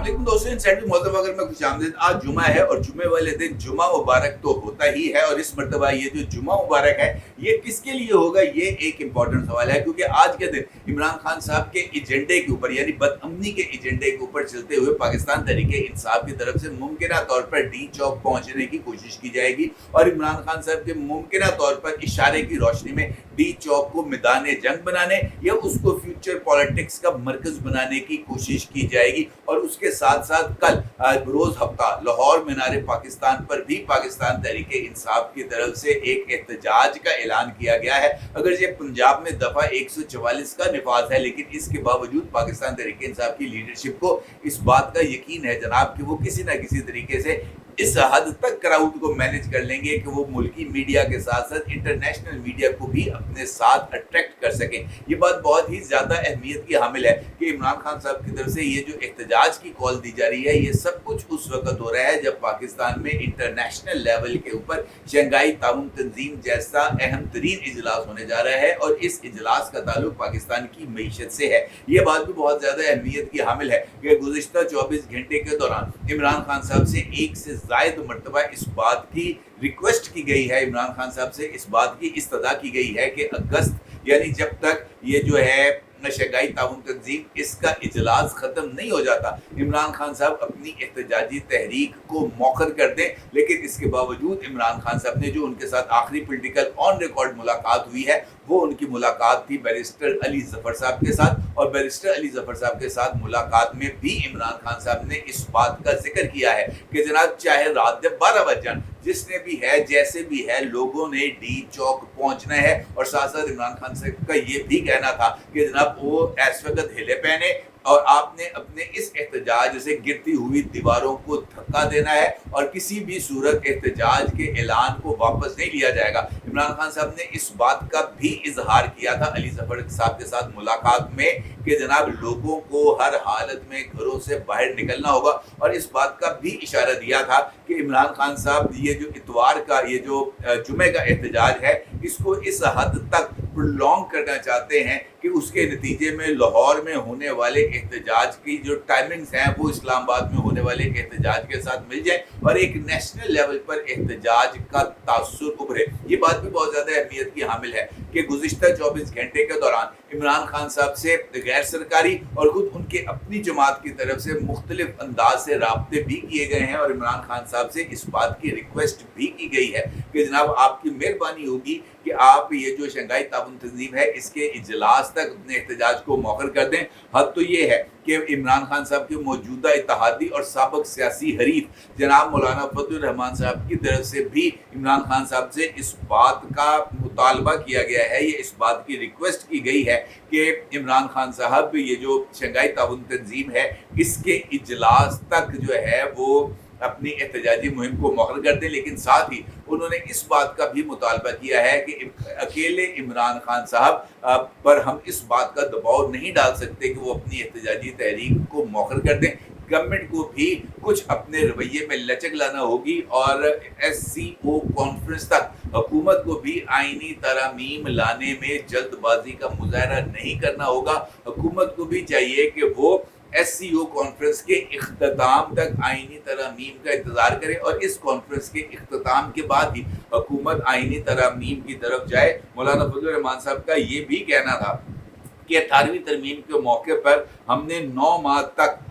अस्सलाम वालेकुम दोस्तों, इंसाइड मौसम अगर मैं खुश आमदीद। आज जुमा है और जुमे वाले दिन जुमा मुबारक तो होता ही है, और इस मर्तबा ये जो जुमा मुबारक है ये किसके लिए होगा, ये एक इम्पॉर्टेंट सवाल है। क्योंकि आज के दिन इमरान खान साहब के एजेंडे के ऊपर, यानी बदअमनी के एजेंडे के ऊपर चलते हुए पाकिस्तान तहरीक इंसाफ की तरफ से मुमकिना तौर पर डी चौक पहुंचने की कोशिश की जाएगी, और इमरान खान साहब के मुमकिना तौर पर इशारे की रोशनी में डी चौक को मैदान जंग बनाने या उसको फ्यूचर पॉलिटिक्स का मरकज बनाने की कोशिश की जाएगी। और उसके साथ साथ कल रोज हफ्ता लाहौर मीनार पाकिस्तान पर भी पाकिस्तान तहरीक इंसाफ की तरफ से एक एहतजाज का ऐलान किया गया है। अगर ये पंजाब में दफा 144 का निफाज है, लेकिन इसके बावजूद पाकिस्तान तहरीक इंसाफ की लीडरशिप को इस बात का यकीन है जनाब कि वो किसी ना किसी तरीके से इस हद तक क्राउड को मैनेज कर लेंगे कि वो मुल्की मीडिया के साथ साथ इंटरनेशनल मीडिया को भी अपने साथ अट्रैक्ट कर सकें। ये बात बहुत ही ज़्यादा अहमियत की हामिल है कि इमरान खान साहब की तरफ से ये जो एहतजाज की कॉल दी जा रही है, ये सब कुछ उस वक्त हो रहा है जब पाकिस्तान में इंटरनेशनल लेवल के ऊपर शंघाई ताउन तंजीम जैसा अहम तरीन इजलास होने जा रहा है, और इस इजलास का ताल्लुक पाकिस्तान की मीशत से है। ये बात भी बहुत ज़्यादा अहमियत की हामिल है कि गुज़िश्ता 24 घंटे के दौरान इमरान खान साहब से एक से जायद मर्तबा इस बात की रिक्वेस्ट की गई है, इमरान खान साहब से इस बात की इस्तदा की गई है कि अगस्त यानी जब तक ये जो है शंघाई ताउन तंजीम इसका इजलास खत्म नहीं हो जाता, इमरान खान साहब अपनी एहतजाजी तहरीक को मौखर कर दें। लेकिन इसके बावजूद इमरान खान साहब ने जो उनके साथ आखिरी पॉलिटिकल ऑन रिकॉर्ड मुलाकात हुई है, वो उनकी मुलाकात थी बैरिस्टर अली जफर साहब के साथ, और बैरिस्टर अली जफर साहब के साथ मुलाकात में भी इमरान खान साहब ने इस बात का जिक्र किया है कि जनाब चाहे रात 12 बज जाए, जिसने भी है जैसे भी है लोगों ने डी चौक पहुंचना है। और साथ साथ इमरान खान साहब का ये भी कहना था कि जनाब वो इस वक्त हिले पहने और आपने अपने इस एहतजाज से गिरती हुई दीवारों को धक्का देना है, और किसी भी सूरत एहतजाज के ऐलान को वापस नहीं लिया जाएगा। इमरान खान साहब ने इस बात का भी इजहार किया था अली जफर साहब के साथ मुलाकात में कि जनाब लोगों को हर हालत में घरों से बाहर निकलना होगा, और इस बात का भी इशारा दिया था कि इमरान खान साहब ये जो इतवार का ये जो जुमे का एहतजाज है इसको इस हद तक प्रोलॉन्ग करना चाहते हैं कि उसके नतीजे में लाहौर में होने वाले एहतजाज की जो टाइमिंग्स हैं वो इस्लामाबाद में होने वाले एहतजाज के साथ मिल जाए और एक नेशनल लेवल पर एहतजाज का तासुर उभरे। ये बात भी बहुत ज़्यादा अहमियत की हामिल है कि गुज़िश्ता 24 घंटे के दौरान इमरान खान साहब से गैर सरकारी और खुद उनके अपनी जमात की तरफ से मुख्तलिफ अंदाज से राब्ते भी किए गए हैं, और इमरान खान साहब से इस बात की रिक्वेस्ट भी की गई है कि जनाब आपकी मेहरबानी होगी कि आप ये जो शंघाई ताउन तंजीम है इसके इजलास तक अपने एहतजाज को मौखर कर दें। हद तो ये है कि इमरान खान साहब के मौजूदा इत्तेहादी और साबिक सियासी हरीफ जनाब मौलाना फजलुर रहमान साहब की तरफ से भी इमरान खान साहब से इस बात का मुतालबा किया गया है, ये इस बात की रिक्वेस्ट की गई है कि इमरान खान साहब ये जो शंघाई ताउन तंजीम है इसके इजलास तक जो है वो अपनी एहतजाजी मुहिम को मौखर कर दें। लेकिन साथ ही उन्होंने इस बात का भी मुतालबा किया है कि अकेले इमरान खान साहब पर हम इस बात का दबाव नहीं डाल सकते कि वो अपनी एहतजाजी तहरीक को मौखर कर दें। गवर्नमेंट को भी कुछ अपने रवैये में लचक लाना होगी, और SCO कॉन्फ्रेंस तक हुकूमत को भी आईनी तरमीम लाने में जल्दबाजी का मुजाहरा नहीं करना होगा। हुकूमत को भी चाहिए कि वो SCO कॉन्फ्रेंस के इख्तिताम तक आईनी तरमीम का इंतज़ार करें, और इस कॉन्फ्रेंस के इख्तिताम के बाद ही हुकूमत आईनी तरमीम की तरफ जाए। मौलाना फजलुर रहमान साहब का ये भी कहना था कि 18वीं तरमीम के मौके पर हमने 9 माह तक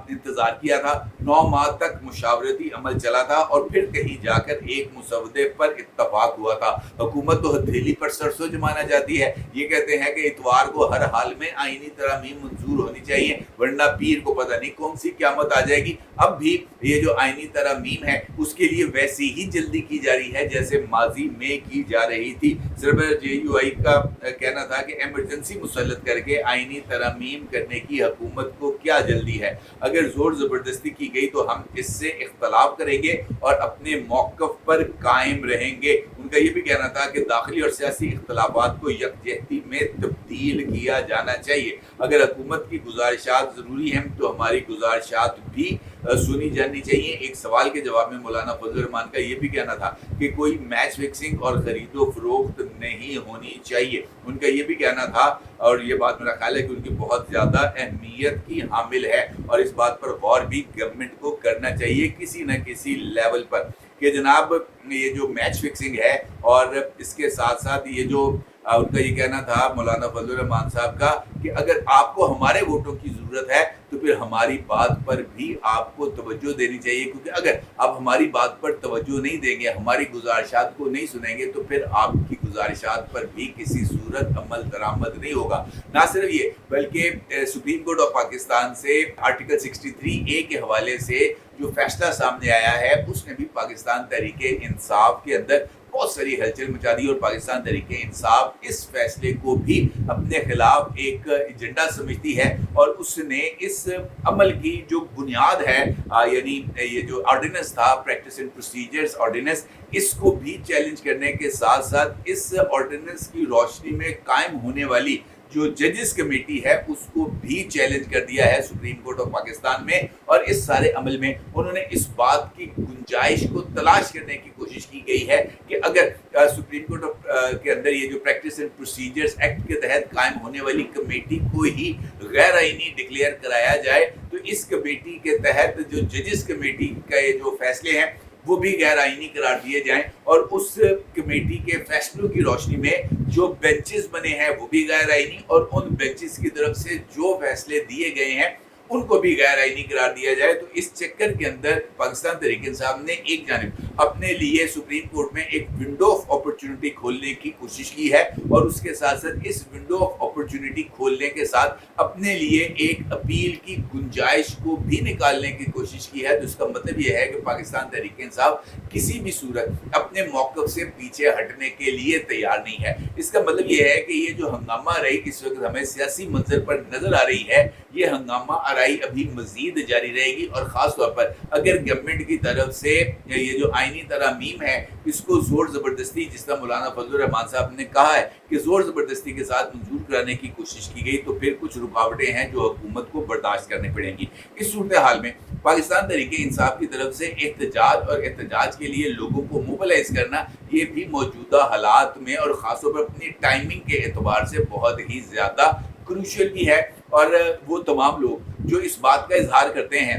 इंतज़ार किया था, 9 माह तक मुशावरती अमल चला था, और फिर कहीं जाकर एक मुसवदे पर इत्तफाक हुआ था। हुकूमत तो हथेली पर सरसों जमाना जाती है, ये कहते हैं कि इतवार को हर हाल में आईनी तरमीम मंजूर होनी चाहिए, वरना पीर को पता नहीं कौन सी क़यामत आ जाएगी। अब भी ये जो आईनी तरमीम है उसके लिए वैसी ही जल्दी की जा रही है जैसे माजी में की जा रही थी। सरबर JUI का कहना था कि एमरजेंसी मुसल्लत करके आईनी तरमीम करने की हुकूमत को क्या जल्दी है, अगर जोर ज़बरदस्ती की गई तो हम इससे इख्तलाफ करेंगे और अपने मौक़िफ़ पर कायम रहेंगे। उनका ये भी कहना था कि दाखिली और सियासी इख्तलाफात को यकजहती में तब्दील किया जाना चाहिए। अगर हुकूमत की गुजारिशात ज़रूरी हैं तो हमारी गुजारिशात भी सुनी जानी चाहिए। एक सवाल के जवाब में मौलाना फजलुर रहमान का ये भी कहना था कि कोई मैच फिक्सिंग और ख़रीदो फरोख्त नहीं होनी चाहिए। उनका ये भी कहना था اور یہ بات میرا خیال ہے کہ ان کی بہت زیادہ اہمیت کی حامل ہے، اور اس بات پر غور بھی گورنمنٹ کو کرنا چاہیے کسی نہ کسی لیول پر کہ جناب یہ جو میچ فکسنگ ہے، اور اس کے ساتھ ساتھ یہ جو ان کا یہ کہنا تھا مولانا فضل الرحمان صاحب کا کہ اگر آپ کو ہمارے ووٹوں کی ضرورت ہے تو پھر ہماری بات پر بھی آپ کو توجہ دینی چاہیے، کیونکہ اگر آپ ہماری بات پر توجہ نہیں دیں گے، ہماری گزارشات کو نہیں سنیں گے، تو پھر آپ کی گزارشات پر بھی کسی صورت عمل درآمد نہیں ہوگا۔ نہ صرف یہ بلکہ سپریم کورٹ آف پاکستان سے آرٹیکل 63A کے حوالے سے جو فیصلہ سامنے آیا ہے، اس نے بھی پاکستان تحریک انصاف کے اندر بہت ساری ہلچل مچا دی، اور پاکستان تحریک انصاف اس فیصلے کو بھی اپنے خلاف ایک ایجنڈا سمجھتی ہے، اور اس نے اس عمل کی جو بنیاد ہے یعنی یہ جو آرڈیننس تھا پریکٹس اینڈ پروسیجرز آرڈیننس، اس کو بھی چیلنج کرنے کے ساتھ ساتھ اس آرڈیننس کی روشنی میں قائم ہونے والی جو ججز کمیٹی ہے اس کو بھی چیلنج کر دیا ہے سپریم کورٹ آف پاکستان میں، اور اس سارے عمل میں انہوں نے اس بات کی گنجائش کو تلاش کرنے کی کوشش کی گئی ہے کہ اگر سپریم کورٹ کے اندر یہ جو پریکٹس اینڈ پروسیجرز ایکٹ کے تحت قائم ہونے والی کمیٹی کو ہی غیر آئینی ڈکلیئر کرایا جائے، تو اس کمیٹی کے تحت جو ججز کمیٹی کے جو فیصلے ہیں وہ بھی غیر آئینی قرار دیے جائیں، اور اس کمیٹی کے فیصلوں کی روشنی میں جو بینچز بنے ہیں وہ بھی غیر آئینی، اور ان بینچز کی طرف سے جو فیصلے دیے گئے ہیں ان کو بھی غیر آئینی قرار دیا جائے۔ تو اس چکر کے اندر پاکستان تحریک انصاف نے ایک جانب اپنے لیے سپریم کورٹ میں ایک ونڈو آف اپرچونٹی کھولنے کی کوشش کی ہے، اور اس کے ساتھ ساتھ اس ونڈو آف اپرچونٹی کھولنے کے ساتھ اپنے لیے ایک اپیل کی گنجائش کو بھی نکالنے کی کوشش کی ہے۔ تو اس کا مطلب یہ ہے کہ پاکستان تحریک انصاف کسی بھی صورت اپنے موقف سے پیچھے ہٹنے کے لیے تیار نہیں ہے۔ اس کا مطلب یہ ہے کہ یہ جو ہنگامہ رہی اس وقت ہمیں سیاسی منظر پر نظر آ رہی ہے، یہ ہنگامہ آرائی ابھی مزید جاری رہے گی، اور خاص طور پر اگر گورنمنٹ کی طرف سے یہ جو آئینی ترامیم ہے اس کو زور زبردستی، جس طرح مولانا فضل الرحمان صاحب نے کہا ہے کہ زور زبردستی کے ساتھ منظور کرانے کی کوشش کی گئی، تو پھر کچھ رکاوٹیں ہیں جو حکومت کو برداشت کرنے پڑیں گی۔ اس صورتحال میں پاکستان تحریک انصاف کی طرف سے احتجاج اور احتجاج کے لیے لوگوں کو موبلائز کرنا، یہ بھی موجودہ حالات میں اور خاص طور پر اپنی ٹائمنگ کے اعتبار سے بہت ہی زیادہ کروشل بھی ہے، اور وہ تمام لوگ جو اس بات کا اظہار کرتے ہیں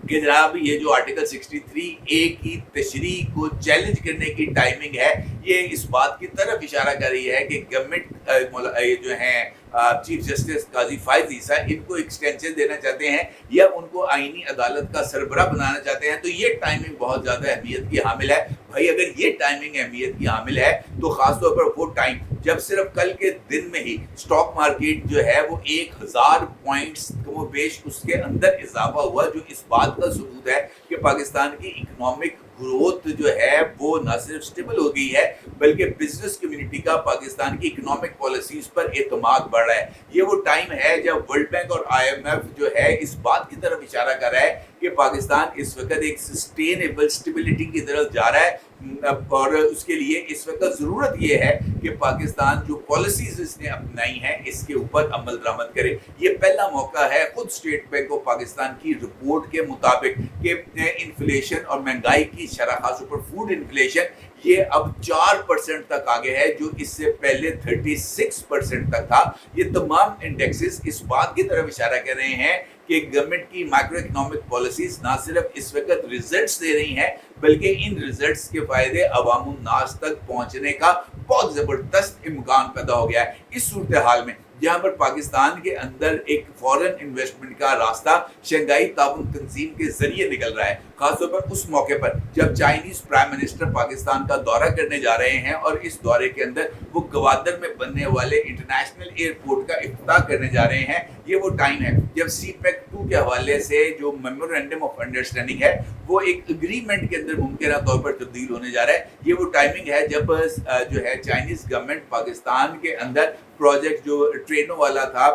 کہ جناب یہ جو آرٹیکل 63A کی تشریح کو چیلنج کرنے کی ٹائمنگ ہے، یہ اس بات کی طرف اشارہ کر رہی ہے کہ گورنمنٹ یہ جو ہیں چیف جسٹس قاضی فائز عیسیٰ ان کو ایکسٹینشن دینا چاہتے ہیں یا ان کو آئینی عدالت کا سربراہ بنانا چاہتے ہیں، تو یہ ٹائمنگ بہت زیادہ اہمیت کی حامل ہے۔ بھائی اگر یہ ٹائمنگ اہمیت کی حامل ہے تو خاص طور پر وہ ٹائم جب صرف کل کے دن میں ہی سٹاک مارکیٹ جو ہے وہ 1000 پوائنٹس کم و بیش اس کے اندر اضافہ ہوا، جو اس بات کا ثبوت ہے کہ پاکستان کی اکنامک گروتھ جو ہے وہ نہ صرف سٹیبل ہو گئی ہے بلکہ بزنس کمیونٹی کا پاکستان کی اکنامک پالیسیز پر اعتماد بڑھ رہا ہے۔ یہ وہ ٹائم ہے جب ورلڈ بینک اور IMF جو ہے اس بات کی طرف اشارہ کر رہا ہے کہ پاکستان اس وقت ایک سسٹینیبل سٹیبلٹی کی طرف جا رہا ہے، اور اس کے لیے اس وقت ضرورت یہ ہے کہ پاکستان جو پالیسیز اس نے اپنائی ہیں اس کے اوپر عمل درآمد کرے۔ یہ پہلا موقع ہے خود اسٹیٹ بینک آف پاکستان کی رپورٹ کے مطابق کہ انفلیشن اور مہنگائی کی شرح، خاص طور پر فوڈ انفلیشن، یہ اب 4% تک آگے ہے جو اس سے پہلے 36% تک تھا۔ یہ تمام انڈیکسز اس بات کی طرف اشارہ کر رہے ہیں کہ گورنمنٹ کی مائکرو اکنامک پالیسیز نہ صرف اس وقت ریزلٹس دے رہی ہیں بلکہ ان ریزلٹس کے فائدے عوام الناس تک پہنچنے کا بہت زبردست امکان پیدا ہو گیا ہے۔ اس صورتحال میں جہاں پر پاکستان کے اندر ایک فورن انویسٹمنٹ کا راستہ شنگھائی تعاون تنظیم کے ذریعے نکل رہا ہے، خاص طور پر اس موقع پر جب چائنیز پرائم منسٹر پاکستان کا دورہ کرنے جا رہے ہیں اور اس دورے کے اندر وہ گوادر میں بننے والے انٹرنیشنل ایئرپورٹ کا افتتاح کرنے جا رہے ہیں۔ یہ وہ ٹائم ہے جب CPEC-2 کے حوالے سے جو میمورینڈم آف انڈرسٹینڈنگ ہے وہ ایک اگریمنٹ کے اندر ممکنہ طور پر تبدیل ہونے جا رہا ہے۔ یہ وہ ٹائمنگ ہے جب جو ہے چائنیز گورنمنٹ پاکستان کے اندر پروجیکٹ جو ٹرینوں والا تھا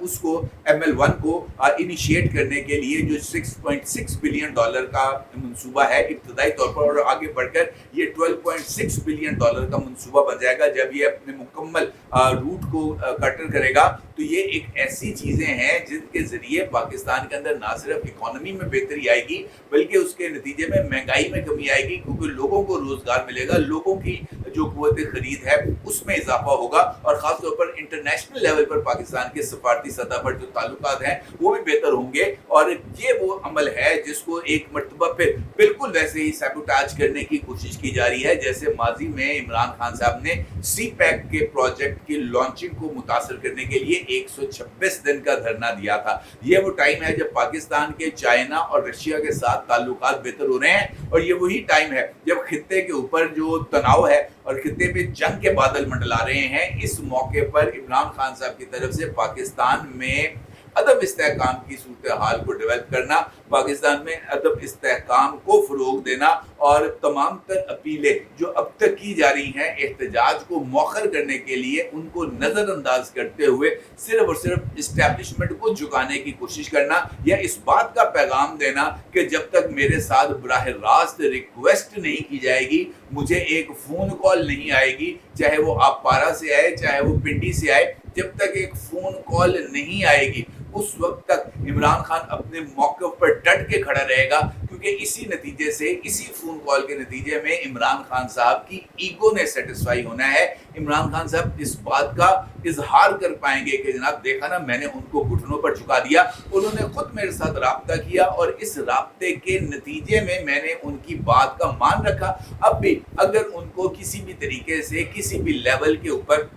اس کو ML1 کو انیشیٹ کرنے کے لیے جو $6.6 بلین کا منصوبہ ہے ابتدائی طور پر، اور آگے بڑھ کر یہ $12.6 بلین کا منصوبہ بن جائے گا جب یہ اپنے مکمل روٹ کو کٹر کرے گا۔ تو یہ ایک ایسی چیزیں ہیں جن کے ذریعے پاکستان کے اندر نہ صرف اکانومی میں بہتری آئے گی بلکہ اس کے نتیجے میں مہنگائی میں کمی آئے گی، کیونکہ لوگوں کو روزگار ملے گا، لوگوں کی जो क़ुव्वत ख़रीद है उसमें इजाफा होगा और ख़ास तौर पर इंटरनेशनल लेवल पर पाकिस्तान के सफारती सतह पर जो ताल्लुकात हैं वो भी बेहतर होंगे। और ये वो अमल है जिसको एक मरतबा फिर बिल्कुल वैसे ही सैबोटाज करने की कोशिश की जा रही है जैसे माजी में इमरान खान साहब ने सी पैक के प्रोजेक्ट की लॉन्चिंग को मुतासर करने के लिए 126 दिन का धरना दिया था। ये वो टाइम है जब पाकिस्तान के चाइना और रशिया के साथ ताल्लुकात बेहतर हो रहे हैं और ये वही टाइम है जब खित्ते के ऊपर जो तनाव है और खित्ते पे जंग के बादल मंडला रहे हैं। इस मौके पर इमरान खान साहब की तरफ से पाकिस्तान में अदब इस्तेहकाम की सूरत हाल को डेवलप करना, पाकिस्तान में अदब इस्तेहकाम को फ़रोग़ देना और तमाम तर अपीलें जो अब तक की जा रही हैं एहतजाज को मौखर करने के लिए उनको नज़रअंदाज करते हुए सिर्फ और सिर्फ इस्टेब्लिशमेंट को झुकाने की कोशिश करना या इस बात का पैगाम देना कि जब तक मेरे साथ बराह रास्त रिक्वेस्ट नहीं की जाएगी, मुझे एक फ़ोन कॉल नहीं आएगी, चाहे वो आप पारा से आए चाहे वो पिंडी से आए, जब तक एक फ़ोन कॉल नहीं आएगी उस वक्त तक इमरान खान अपने मौके पर डट के खड़ा रहेगा क्योंकि इसी नतीजे से इसी फ़ोन कॉल के नतीजे में इमरान खान साहब की ईगो ने सेटिस्फाई होना है। इमरान खान साहब इस बात का इजहार कर पाएंगे कि जनाब देखा ना मैंने उनको घुटनों पर झुका दिया, उन्होंने खुद मेरे साथ राब्ता किया और इस राब्ते के नतीजे में मैंने उनकी बात का मान रखा। अब भी अगर उनको किसी भी तरीके से किसी भी लेवल के ऊपर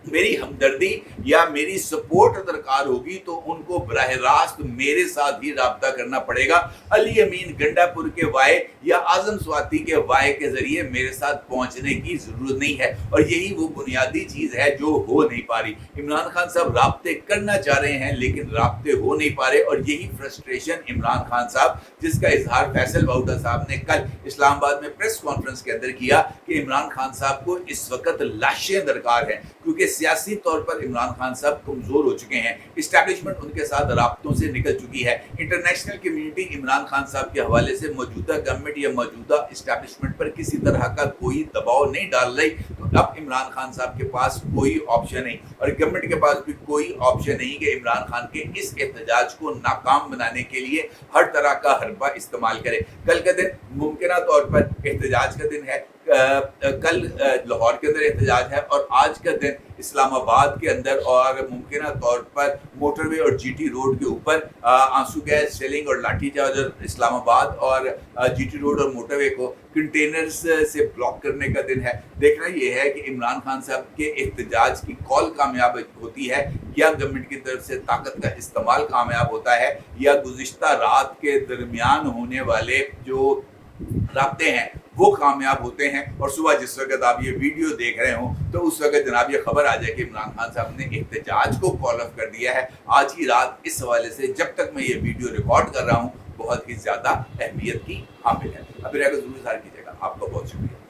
मेरी हमदर्दी या मेरी सपोर्ट दरकार होगी तो उनको बराह रास्त मेरे साथ ही राब्ता करना पड़ेगा। अली अमीन गंडापुर के वाय या आजम स्वाति के वाय के जरिए मेरे साथ पहुंचने की जरूरत नहीं है और यही वो बुनियादी चीज़ है जो हो नहीं पा रही। इमरान खान साहब राब्ते करना चाह रहे हैं लेकिन राब्ते हो नहीं पा रहे और यही फ्रस्ट्रेशन इमरान खान साहब जिसका इजहार फैसल बाउदा साहब ने कल इस्लामाबाद में प्रेस कॉन्फ्रेंस के अंदर किया कि इमरान खान साहब को इस वक्त लाशें दरकार हैं क्योंकि सियासी तौर पर इमरान खान साहब कमज़ोर हो चुके हैं, इस्टेब्लिशमेंट उनके साथ राब्तों से निकल चुकी है, इंटरनेशनल कम्युनिटी इमरान खान साहब के हवाले से मौजूदा गवर्नमेंट या मौजूदा इस्टेब्लिशमेंट पर किसी तरह का कोई दबाव नहीं डाल रही। तो अब इमरान खान साहब के पास कोई ऑप्शन नहीं और गवर्नमेंट के पास भी कोई ऑप्शन नहीं कि इमरान खान के इस एहतजाज को नाकाम बनाने के लिए हर तरह का हरबा इस्तेमाल करे। कल का दिन मुमकिन तौर पर एहतजाज का दिन है, कल लाहौर के अंदर एहतजाज है और आज का दिन इस्लामाबाद के अंदर और मुमकिन तौर पर मोटरवे और जीटी रोड के ऊपर आंसू गैस सेलिंग और लाठीचार्ज और इस्लामाबाद और जीटी रोड और मोटरवे को कंटेनर्स से ब्लॉक करने का दिन है। देखना ये है कि इमरान खान साहब के एहतजाज की कॉल कामयाब होती है या गवर्नमेंट की तरफ से ताकत का इस्तेमाल कामयाब होता है या गुज़िश्ता रात के दरमियान होने वाले जो राब्ते हैं वो कामयाब होते हैं और सुबह जिस वक्त आप ये वीडियो देख रहे हो तो उस वक्त जनाब ये खबर आ जाए कि इमरान खान साहब ने एहतजाज को कॉल ऑफ कर दिया है। आज ही रात इस हवाले से जब तक मैं ये वीडियो रिकॉर्ड कर रहा हूँ बहुत ही ज़्यादा अहमियत की हामिल है। अभी जरूर इज़हार कीजिएगा। आपका बहुत शुक्रिया।